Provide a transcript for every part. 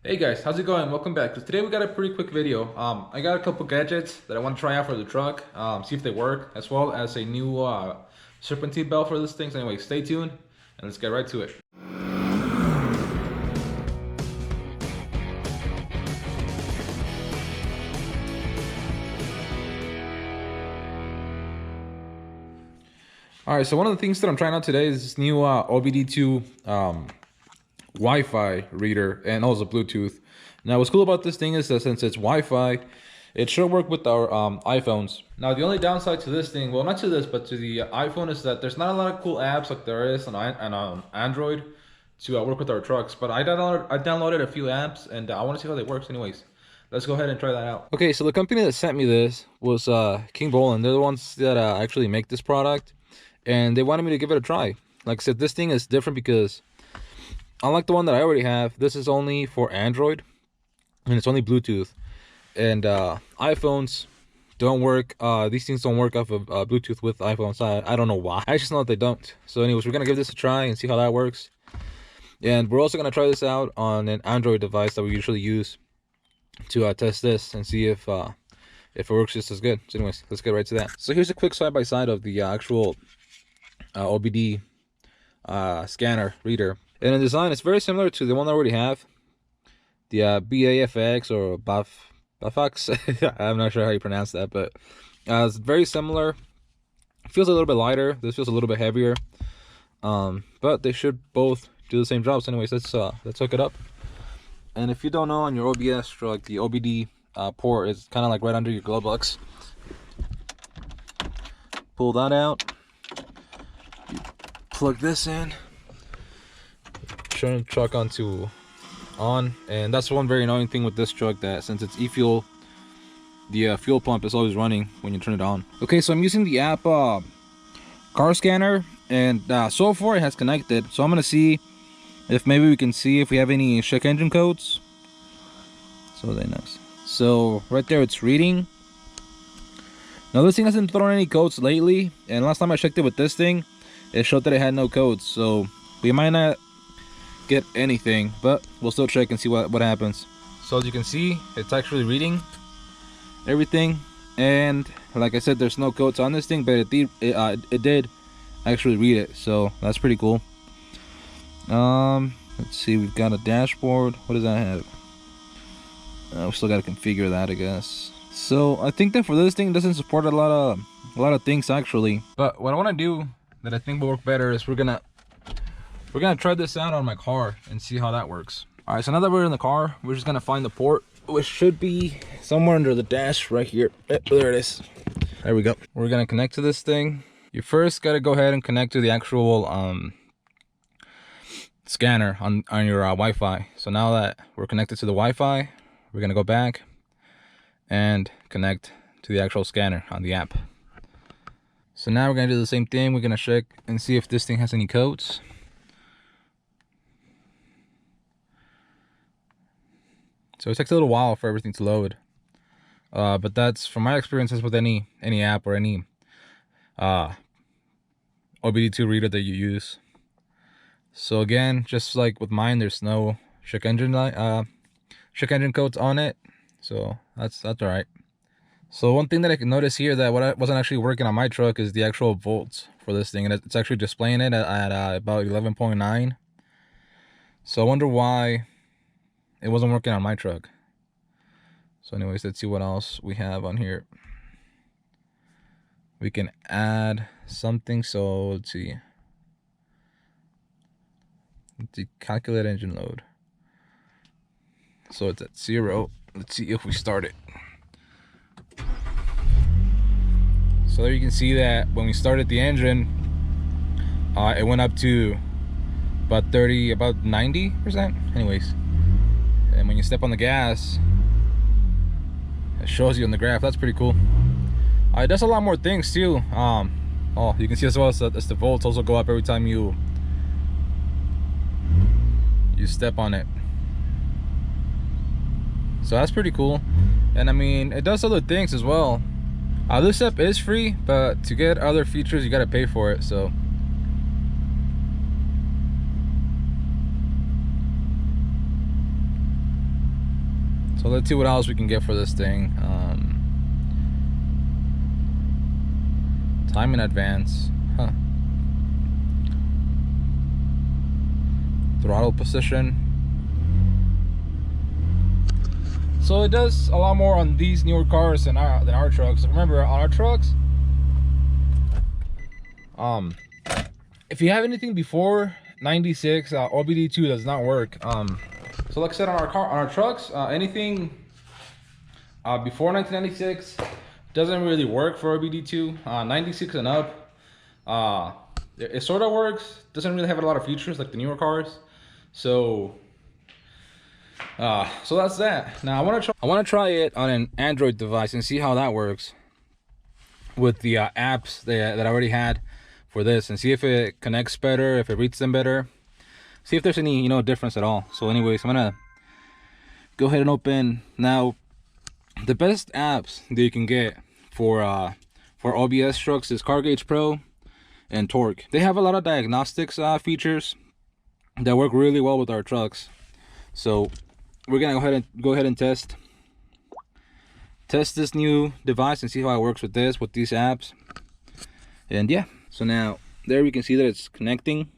Hey guys, how's it going? Welcome back. So today we got a pretty quick video. I got a couple gadgets that I want to try out for the truck, see if they work, as well as a new serpentine belt for this thing. So anyway, stay tuned and let's get right to it. All right, so one of the things that I'm trying out today is this new OBD2 Wi-Fi reader and also Bluetooth. Now, what's cool about this thing is that since it's Wi-Fi, it should work with our iPhones. Now, the only downside to this thing, well, not to this, but to the iPhone, is that there's not a lot of cool apps like there is on Android to work with our trucks. But I downloaded a few apps, and I want to see how they work. Anyways, let's go ahead and try that out. Okay, so the company that sent me this was Kingbolen. They're the ones that actually make this product, and they wanted me to give it a try. Like I said, this thing is different because unlike the one that I already have, this is only for Android, and it's only Bluetooth. And iPhones don't work. These things don't work off of Bluetooth with iPhones. I don't know why. I just know that they don't. So anyways, we're going to give this a try and see how that works. And we're also going to try this out on an Android device that we usually use to test this and see if it works just as good. So anyways, let's get right to that. So here's a quick side-by-side of the actual OBD scanner reader. And in design, it's very similar to the one I already have, the BAFX or BAFX. I'm not sure how you pronounce that, but it's very similar. It feels a little bit lighter. This feels a little bit heavier, but they should both do the same jobs. Anyways, let's hook it up. And if you don't know, on your OBS truck, the OBD port is kind of like right under your glove box. Pull that out. You plug this in. Turn the truck on, and that's one very annoying thing with this truck, that since it's e-fuel, the fuel pump is always running when you turn it on. Okay, so I'm using the app car scanner, and so far it has connected. So I'm gonna see if maybe we can see if we have any check engine codes. So very nice. So right there it's reading. Now this thing hasn't thrown any codes lately, and last time I checked it with this thing, it showed that it had no codes. So we might not get anything, but we'll still check and see what happens. So as you can see, it's actually reading everything, and like I said, there's no codes on this thing, but it did actually read it, so that's pretty cool. Let's see, we've got a dashboard. What does that have? We still got to configure that, I guess. So I think that for this thing, it doesn't support a lot of things actually, but what I want to do that I think will work better is we're gonna try this out on my car and see how that works. All right, so now that we're in the car, we're just gonna find the port, which should be somewhere under the dash right here. There it is. There we go. We're gonna connect to this thing. You first gotta go ahead and connect to the actual scanner on your Wi-Fi. So now that we're connected to the Wi-Fi, we're gonna go back and connect to the actual scanner on the app. So now we're gonna do the same thing. We're gonna check and see if this thing has any codes. So it takes a little while for everything to load, but that's from my experiences with any app or any OBD2 reader that you use. So again, just like with mine, there's no check engine codes on it, so that's all right. So one thing that I can notice here that wasn't actually working on my truck is the actual volts for this thing, and it's actually displaying it at about 11.9. So I wonder why it wasn't working on my truck. So anyways, let's see what else we have on here. We can add something. So let's see. Calculate engine load. So it's at 0. Let's see if we start it. So there you can see that when we started the engine, it went up to about 90%. Anyways. And when you step on the gas, it shows you on the graph. That's pretty cool. It does a lot more things too. Oh, you can see as well as the volts also go up every time you step on it. So that's pretty cool. And I mean, it does other things as well. This app is free, but to get other features, you gotta pay for it. So So let's see what else we can get for this thing. Time in advance. Huh. Throttle position. So it does a lot more on these newer cars than our trucks. Remember, on our trucks, if you have anything before 96, OBD2 does not work. So like I said, on our trucks, anything before 1996 doesn't really work for OBD2. 96 and up, it sort of works. Doesn't really have a lot of features like the newer cars. So that's that. Now I want to try it on an Android device and see how that works with the apps that I already had for this, and see if it connects better, if it reads them better, see if there's any difference at all. So anyways, I'm gonna go ahead and open now. The best apps that you can get for OBS trucks is Car Gauge Pro and Torque. They have a lot of diagnostics features that work really well with our trucks. So we're gonna go ahead and test this new device and see how it works with these apps. And yeah, so now there we can see that it's connecting.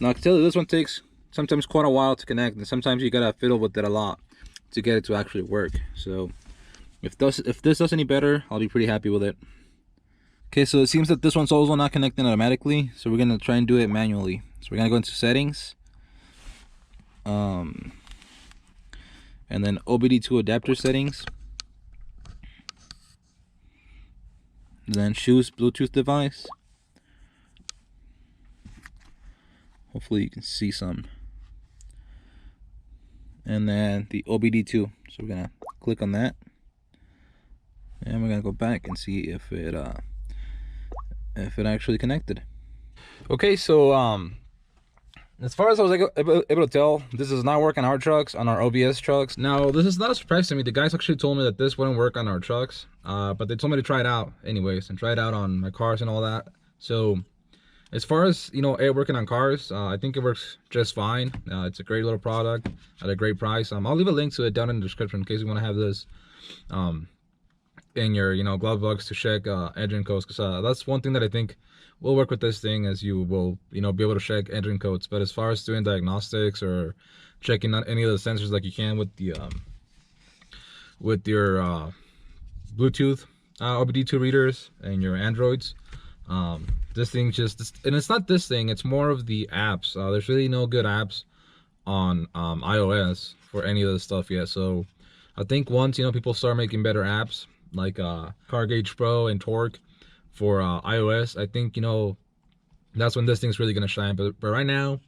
Now I can tell you this one takes sometimes quite a while to connect, and sometimes you gotta fiddle with it a lot to get it to actually work. So if this does any better, I'll be pretty happy with it. Okay, so it seems that this one's also not connecting automatically, so we're gonna try and do it manually. So we're gonna go into settings, and then OBD2 adapter settings, then choose Bluetooth device. Hopefully you can see some. And then the OBD2. So we're gonna click on that, and we're gonna go back and see if it actually connected. Okay, so as far as I was able to tell, this does not work on our trucks, on our OBS trucks. Now, this is not a surprise to me. The guys actually told me that this wouldn't work on our trucks, but they told me to try it out anyways, and try it out on my cars and all that. So as far as it working on cars, I think it works just fine. It's a great little product at a great price. I'll leave a link to it down in the description in case you want to have this in your glove box to check engine codes, because that's one thing that I think will work with this thing, as you will be able to check engine codes. But as far as doing diagnostics or checking on any of the sensors like you can with the your Bluetooth OBD2 readers and your Androids, this thing and it's not this thing, it's more of the apps. There's really no good apps on iOS for any of this stuff yet. So I think once people start making better apps like Car Gauge Pro and Torque for iOS, I think that's when this thing's really gonna shine. But right now,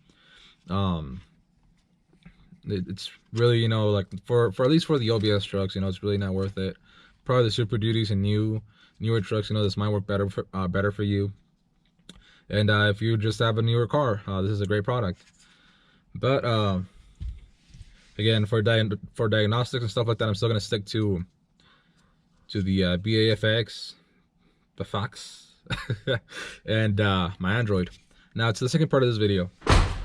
it's really like for at least for the OBS trucks, it's really not worth it. Probably the Super Duties and newer trucks, this might work better for you. And if you just have a newer car, this is a great product. But again, for diagnostics and stuff like that, I'm still gonna stick to the BAFX, the Fox, and my Android. Now to the second part of this video.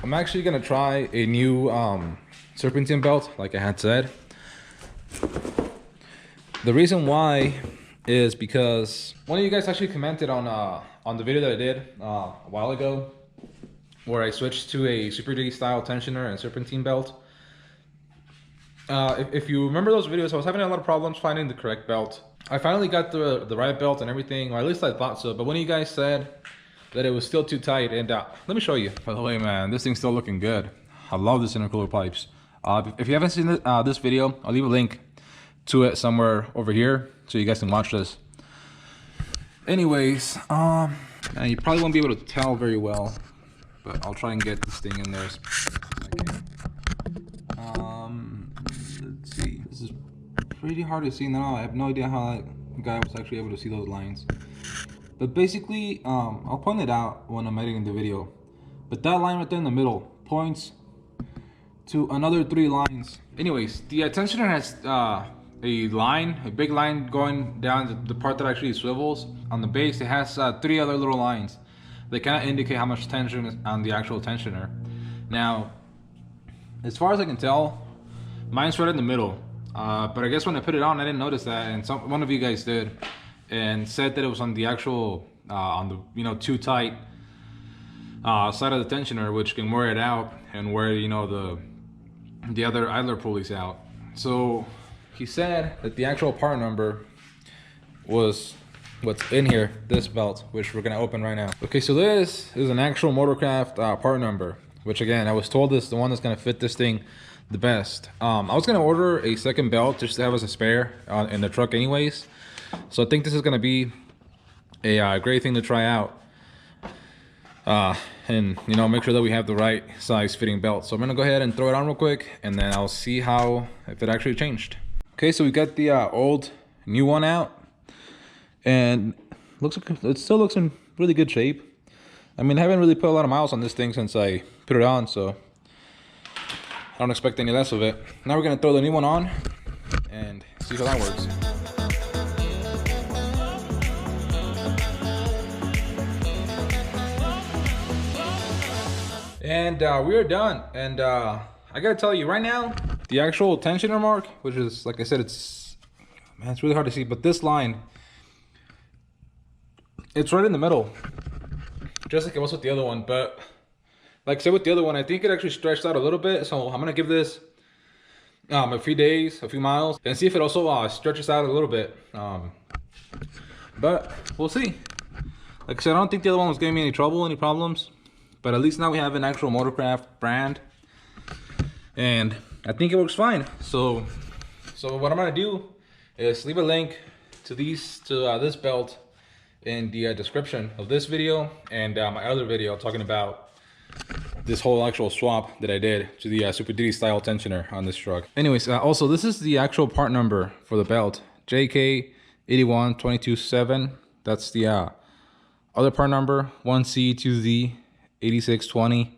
I'm actually gonna try a new serpentine belt, like I had said. The reason why is because one of you guys actually commented on the video that I did a while ago, where I switched to a Super Duty style tensioner and serpentine belt. If you remember those videos, I was having a lot of problems finding the correct belt. I finally got the right belt and everything, or at least I thought so. But one of you guys said that it was still too tight, and let me show you. By the way, man, this thing's still looking good. I love this intercooler pipes. If you haven't seen this video, I'll leave a link to it somewhere over here so you guys can watch this. Anyways, you probably won't be able to tell very well, but I'll try and get this thing in there as I can. Let's see. This is pretty hard to see now. I have no idea how that guy was actually able to see those lines. But basically, I'll point it out when I'm editing the video. But that line right there in the middle points to another 3 lines. Anyways, the tensioner has a big line going down the part that actually swivels. On the base, it has 3 other little lines. They kind of indicate how much tension is on the actual tensioner. Now, as far as I can tell, Mine's right in the middle. But I guess when I put it on, I didn't notice that, and one of you guys did, and said that it was on the actual, on the, you know, too tight side of the tensioner, which can wear it out and wear, you know, the other idler pulleys out. So he said that the actual part number was what's in here, this belt, which we're gonna open right now. Okay, so this is an actual Motorcraft part number, which again, I was told is the one that's gonna fit this thing the best. I was gonna order a second belt just to have as a spare in the truck anyways. So I think this is gonna be a great thing to try out. And you know, make sure that we have the right size fitting belt. So I'm gonna go ahead and throw it on real quick, and then I'll see if it actually changed. Okay, so we got the old new one out, and it still looks in really good shape. I mean, I haven't really put a lot of miles on this thing since I put it on, so I don't expect any less of it. Now we're gonna throw the new one on and see how that works. And we are done. And I gotta tell you right now, the actual tensioner mark, which is, like I said, it's really hard to see, but this line, it's right in the middle, just like it was with the other one. But like I said with the other one, I think it actually stretched out a little bit. So I'm gonna give this a few days, a few miles, and see if it also stretches out a little bit. But we'll see. Like I said, I don't think the other one was giving me any trouble, any problems. But at least now we have an actual Motorcraft brand, and I think it works fine. So what I'm gonna do is leave a link to this belt in the description of this video and my other video talking about this whole actual swap that I did to the Super Duty style tensioner on this truck. Anyways, also this is the actual part number for the belt, JK81227. That's the other part number, 1C2Z 8620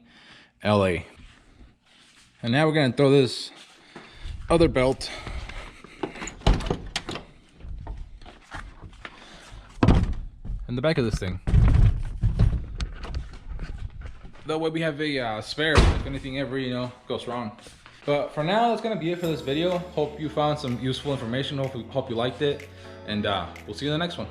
LA. And now we're gonna throw this other belt in the back of this thing. That way we have a spare if anything ever, you know, goes wrong. But for now, that's gonna be it for this video. Hope you found some useful information. Hope you liked it, and we'll see you in the next one.